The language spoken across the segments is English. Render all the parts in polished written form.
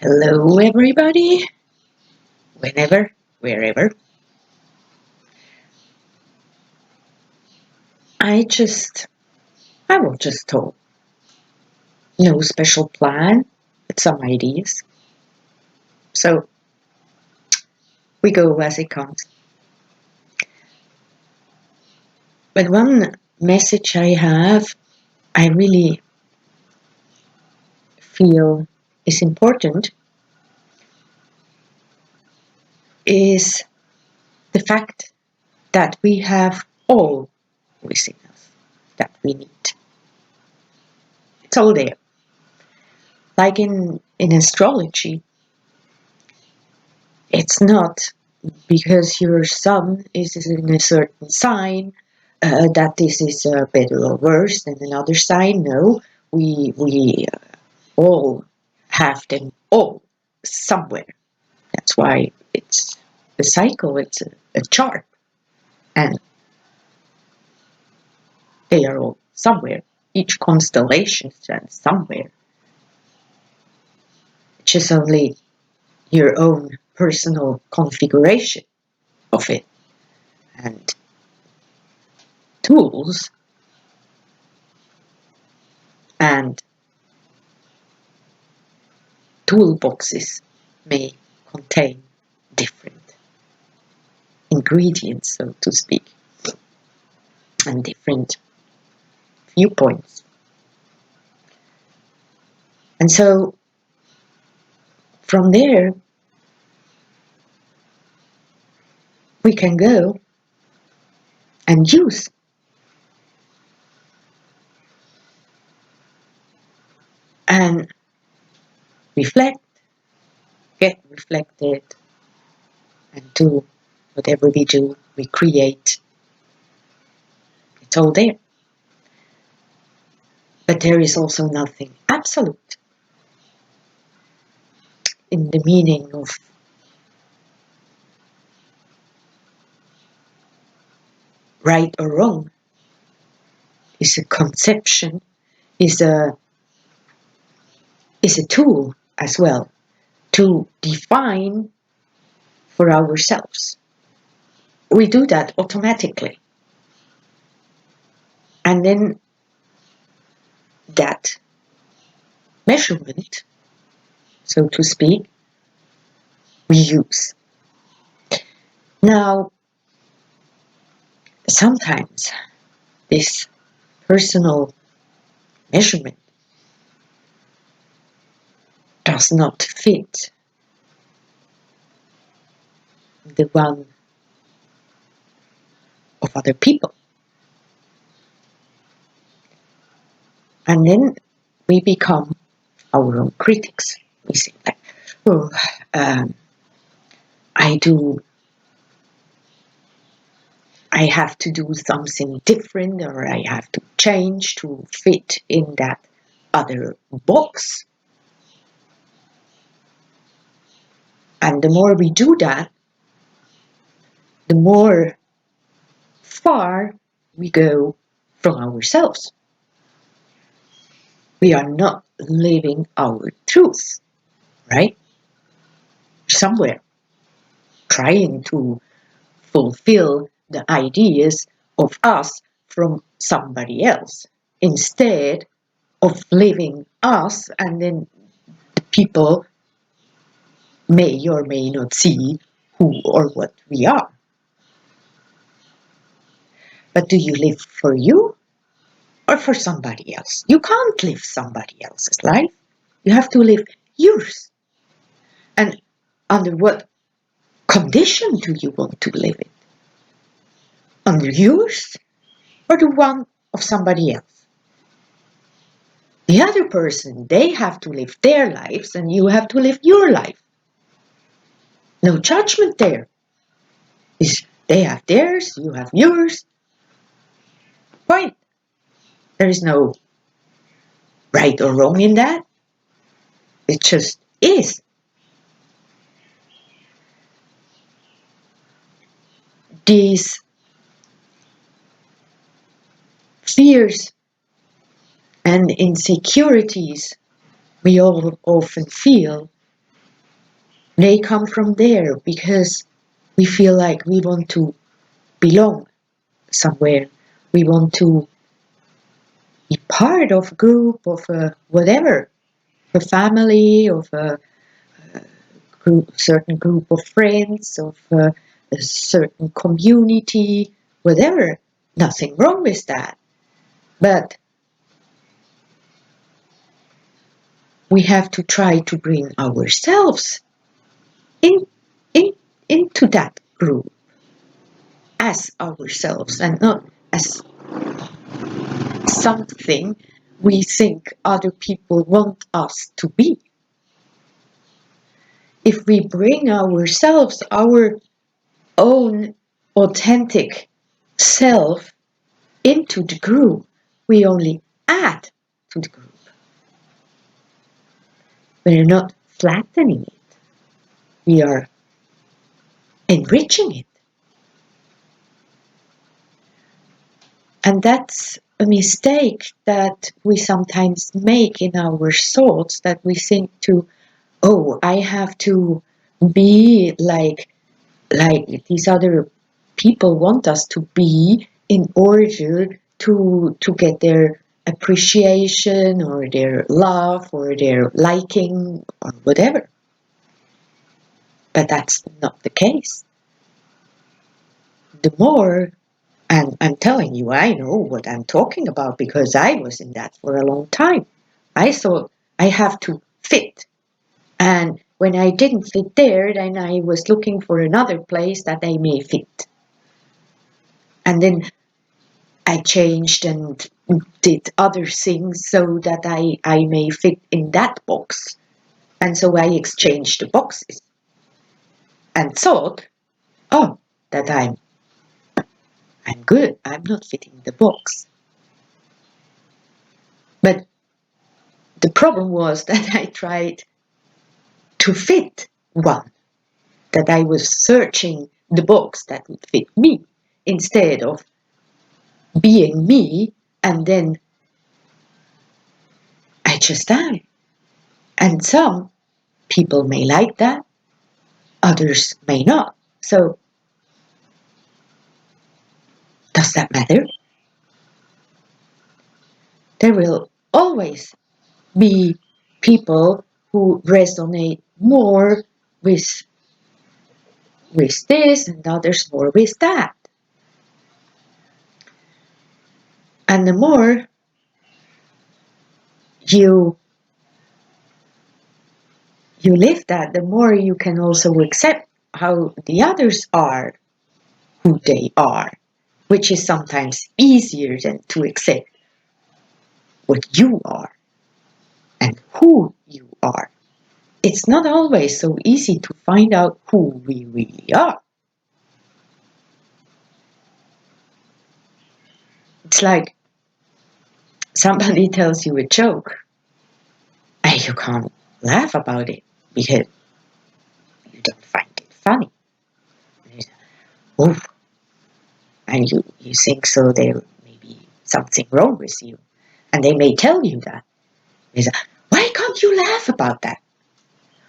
Hello, everybody, whenever, wherever. I will just talk. No special plan, but some ideas. So we go as it comes. But one message I really feel is important, is the fact that we have all within us that we need. It's all there. Like in astrology, it's not because your sun is in a certain sign that this is better or worse than another sign. No, we all have them all somewhere. That's why it's a cycle. It's a chart, and they are all somewhere. Each constellation stands somewhere. It's just only your own personal configuration of it, and tools and toolboxes may contain different ingredients, so to speak, and different viewpoints. And so from there, we can go and use and reflect, get reflected, and do whatever we do, we create. It's all there. But there is also nothing absolute in the meaning of right or wrong. Is a conception, is a tool as well to define for ourselves. We do that automatically. And then that measurement, so to speak, we use. Now, sometimes this personal measurement does not fit the one of other people. And then we become our own critics. We say like, oh, I have to do something different, or I have to change to fit in that other box. And the more we do that, the more far we go from ourselves. We are not living our truth, right? Somewhere trying to fulfill the ideas of us from somebody else instead of living us, and then the people may or may not see who or what we are. But do you live for you or for somebody else? You can't live somebody else's life. You have to live yours. And under what condition do you want to live it? Under yours or the one of somebody else? The other person, they have to live their lives and you have to live your life. No judgment there. They have theirs, you have yours. Point. There is no right or wrong in that. It just is. These fears and insecurities we all often feel They come from there because we feel like we want to belong somewhere. We want to be part of a group, of a whatever, a family, of a certain group of friends, of a certain community, whatever. Nothing wrong with that. But we have to try to bring ourselves in, in, into that group as ourselves and not as something we think other people want us to be. If we bring ourselves, our own authentic self into the group, we only add to the group. We're not flattening it. We are enriching it. And that's a mistake that we sometimes make in our thoughts, that we think to, oh, I have to be like these other people want us to be in order to get their appreciation or their love or their liking or whatever. But that's not the case. The more, and I'm telling you, I know what I'm talking about because I was in that for a long time. I thought I have to fit. And when I didn't fit there, then I was looking for another place that I may fit. And then I changed and did other things so that I may fit in that box. And so I exchanged the boxes and thought, oh, that I'm good. I'm not fitting the box. But the problem was that I tried to fit one, that I was searching the box that would fit me instead of being me, and then I just am. And some people may like that, others may not. So does that matter? There will always be people who resonate more with this and others more with that. And the more you live that, the more you can also accept how the others are who they are, which is sometimes easier than to accept what you are and who you are. It's not always so easy to find out who we really are. It's like somebody tells you a joke and you can't laugh about it because you don't find it funny. Oh, and you think so there may be something wrong with you. And they may tell you that. They say, why can't you laugh about that?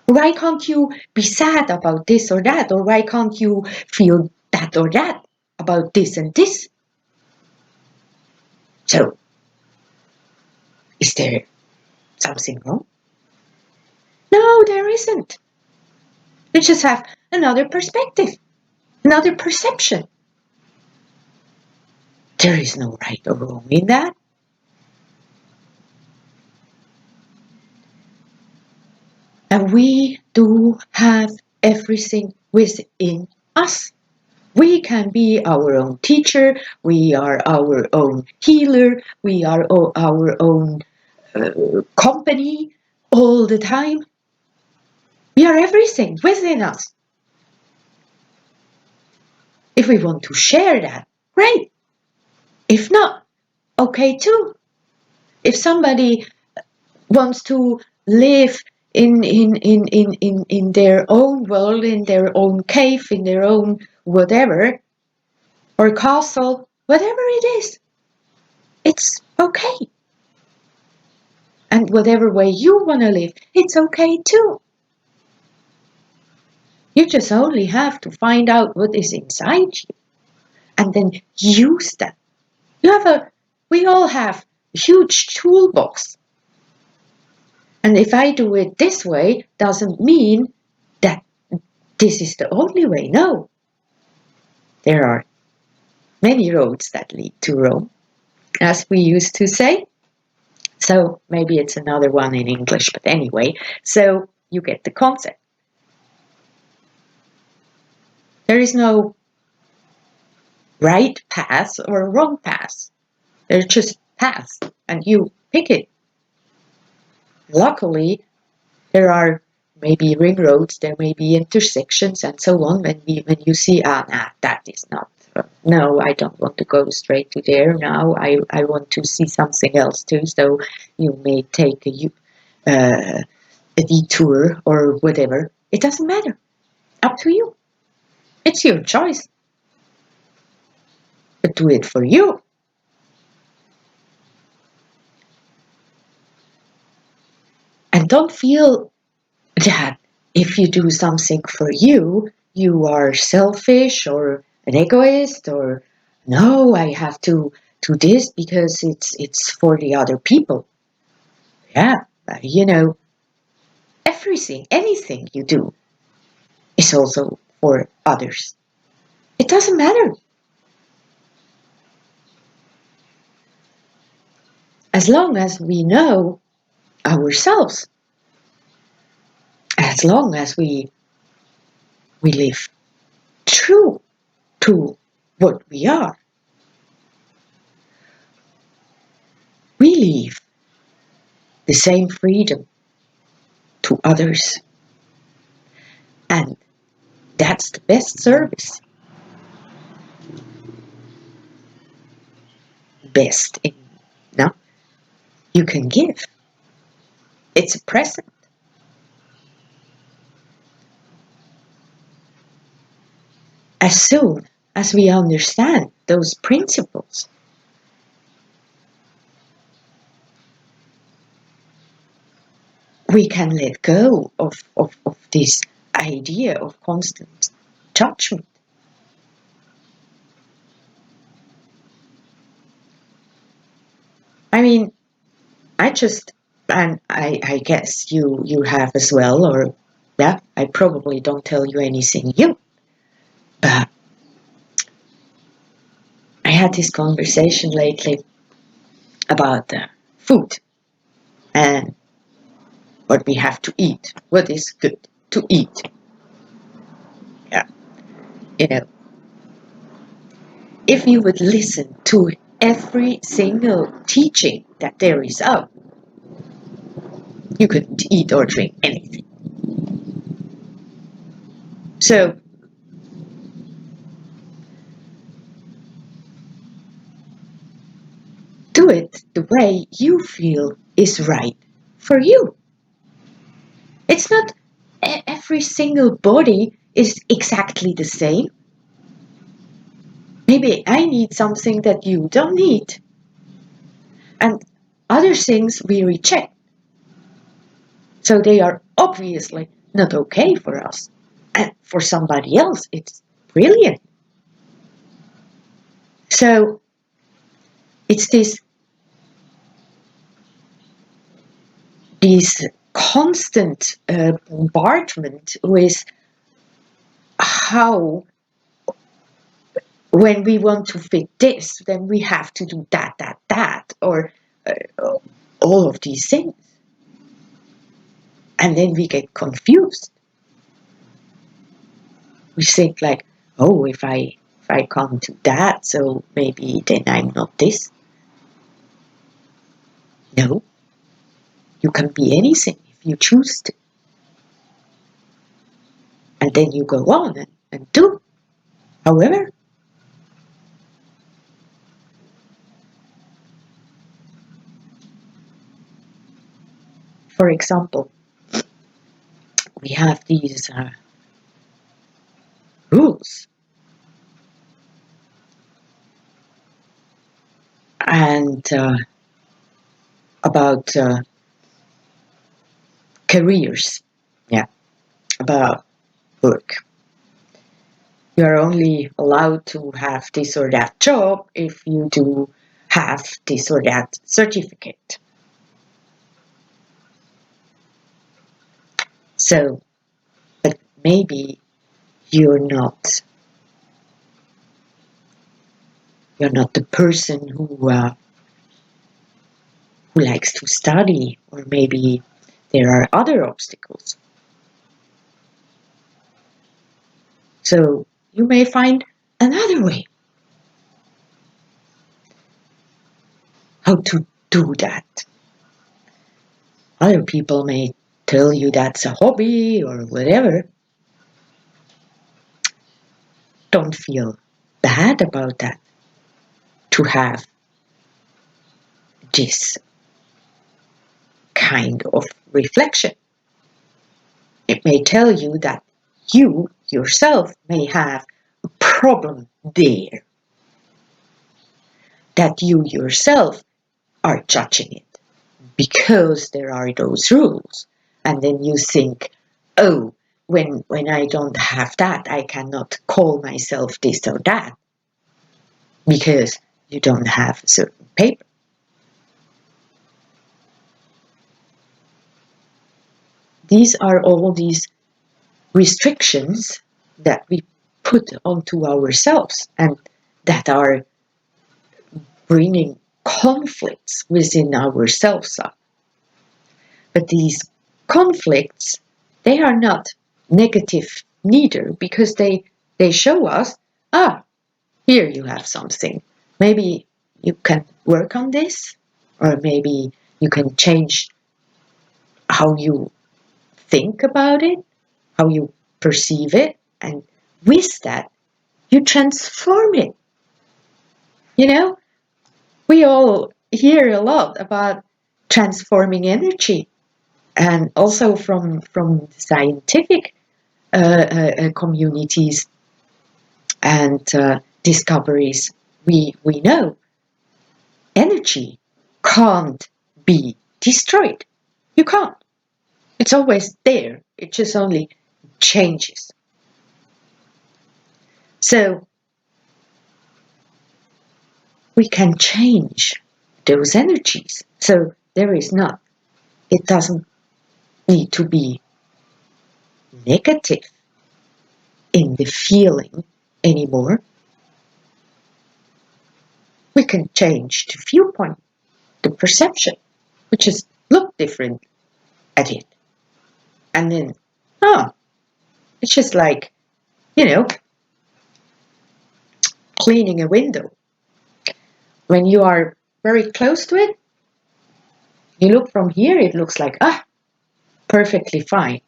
Why can't you be sad about this or that? Or why can't you feel that or that about this and this? So, is there something wrong? No, there isn't. You just have another perspective, another perception. There is no right or wrong in that. And we do have everything within us. We can be our own teacher, we are our own healer, we are our own company all the time. We are everything within us. If we want to share that, great. If not, okay too. If somebody wants to live in their own world, in their own cave, in their own whatever, or castle, whatever it is, it's okay. And whatever way you want to live, it's okay too. You just only have to find out what is inside you and then use that. We all have a huge toolbox. And if I do it this way, doesn't mean that this is the only way. No. There are many roads that lead to Rome, as we used to say. So maybe it's another one in English, but anyway, so you get the concept. There is no right path or wrong path. There's just paths, and you pick it. Luckily, there are maybe ring roads, there may be intersections, and so on. When you see, that is not. No, I don't want to go straight to there now. I want to see something else too. So you may take a detour or whatever. It doesn't matter. Up to you. It's your choice. But do it for you. And don't feel that if you do something for you, you are selfish or an egoist, or no, I have to do this because it's for the other people. Yeah, everything, anything you do is also for others. It doesn't matter. As long as we know ourselves, as long as we live true to what we are, we leave the same freedom to others. And that's the best service. Best in, no, you can give. It's a present. As soon as we understand those principles, we can let go of this idea of constant judgment. I mean, and I guess you have as well, or yeah, I probably don't tell you anything new, but I had this conversation lately about food and what we have to eat, what is good to eat. Yeah, you know, if you would listen to every single teaching that there is out, you could eat or drink anything. So do it the way you feel is right for you. It's not every single body is exactly the same. Maybe I need something that you don't need. And other things we reject. So they are obviously not okay for us. And for somebody else, it's brilliant. So it's this constant bombardment with how, when we want to fit this, then we have to do that, or all of these things. And then we get confused. We think like, oh, if I can't do that, so maybe then I'm not this. No, you can be anything if you choose to. And then you go on and do. However, for example, we have these rules. And about careers, yeah, about work. You're only allowed to have this or that job if you do have this or that certificate. So, but maybe you're not the person who likes to study, or maybe there are other obstacles. So you may find another way how to do that. Other people may tell you that's a hobby or whatever. Don't feel bad about that, to have this kind of reflection. It may tell you that you yourself may have a problem there, that you yourself are judging it because there are those rules. And then you think, oh, when I don't have that, I cannot call myself this or that because you don't have a certain paper. These are all these restrictions that we put onto ourselves and that are bringing conflicts within ourselves up. But these conflicts, they are not negative neither, because they show us, here you have something. Maybe you can work on this, or maybe you can change how you think about it, how you perceive it, and with that, you transform it. You know, we all hear a lot about transforming energy, and also from scientific communities and discoveries, we know energy can't be destroyed. You can't. It's always there. It just only changes. So we can change those energies. So it doesn't need to be negative in the feeling anymore. We can change the viewpoint, the perception, which is look different at it. And then, it's just like, cleaning a window. When you are very close to it, you look from here, it looks like, perfectly fine.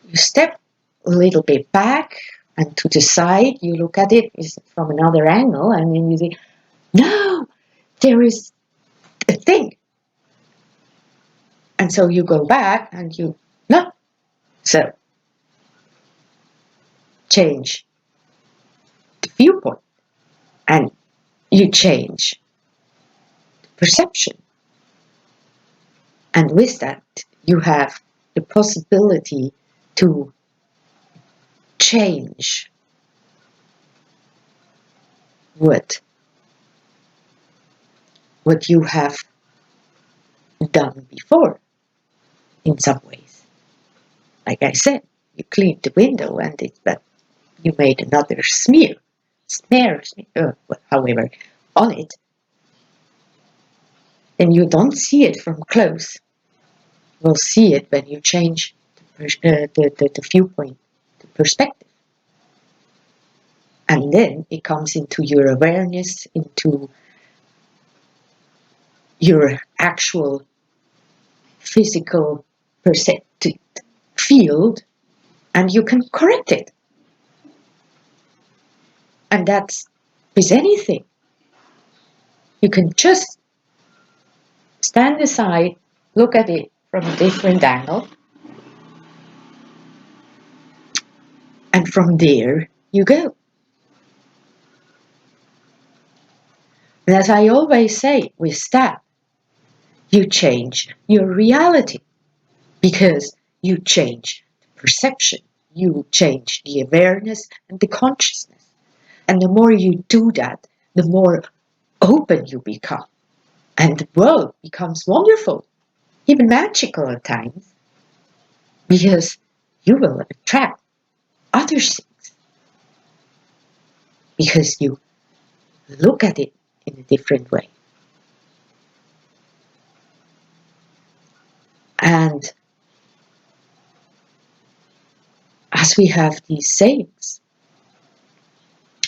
You step a little bit back and to the side, you look at it from another angle, and then you think, no, there is a thing. And so you go back and no. So, change the viewpoint and you change the perception. And with that, you have the possibility to change what you have done before in some ways. Like I said, you cleaned the window but you made another smear, however, on it, and you don't see it from close. You'll see it when you change the viewpoint, the perspective. And then it comes into your awareness, into your actual physical perceptive field, and you can correct it. And that's with anything. You can just stand aside, look at it from a different angle, and from there you go. And as I always say, with that, you change your reality, because you change the perception, you change the awareness and the consciousness. And the more you do that, the more open you become. And the world becomes wonderful, even magical at times, because you will attract other things, because you look at it in a different way. And as we have these sayings,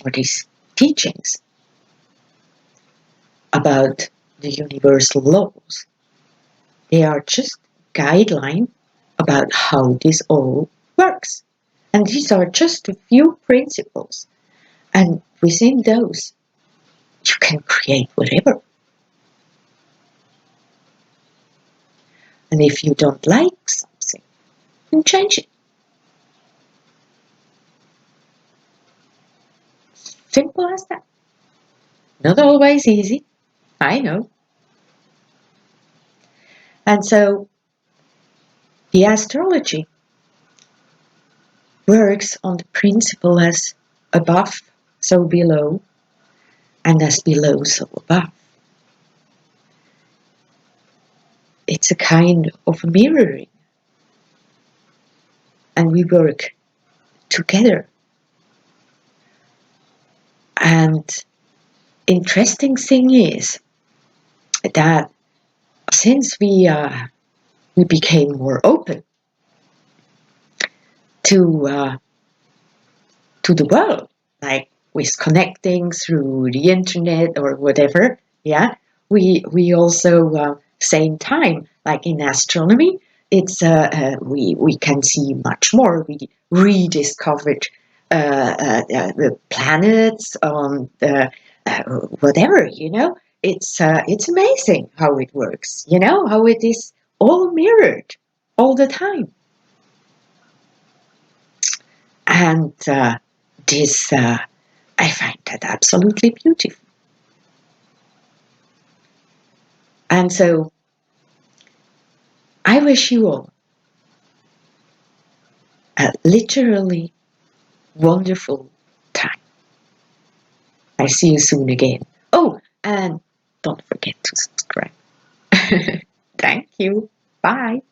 or these teachings about the universal laws, they are just guideline about how this all works. And these are just a few principles. And within those, you can create whatever. And if you don't like something, then change it. Simple as that. Not always easy, I know. And so the astrology works on the principle as above, so below, and as below, so above. It's a kind of mirroring. And we work together. And interesting thing is that since we became more open to the world, like with connecting through the internet or whatever, yeah, we also same time, like in astronomy, it's we can see much more. We rediscovered the planets on the whatever, you know. It's amazing how it works, you know, how it is all mirrored all the time. And this, I find that absolutely beautiful. And so I wish you all a literally wonderful time. I see you soon again. Oh, and don't forget to subscribe. Thank you. Bye.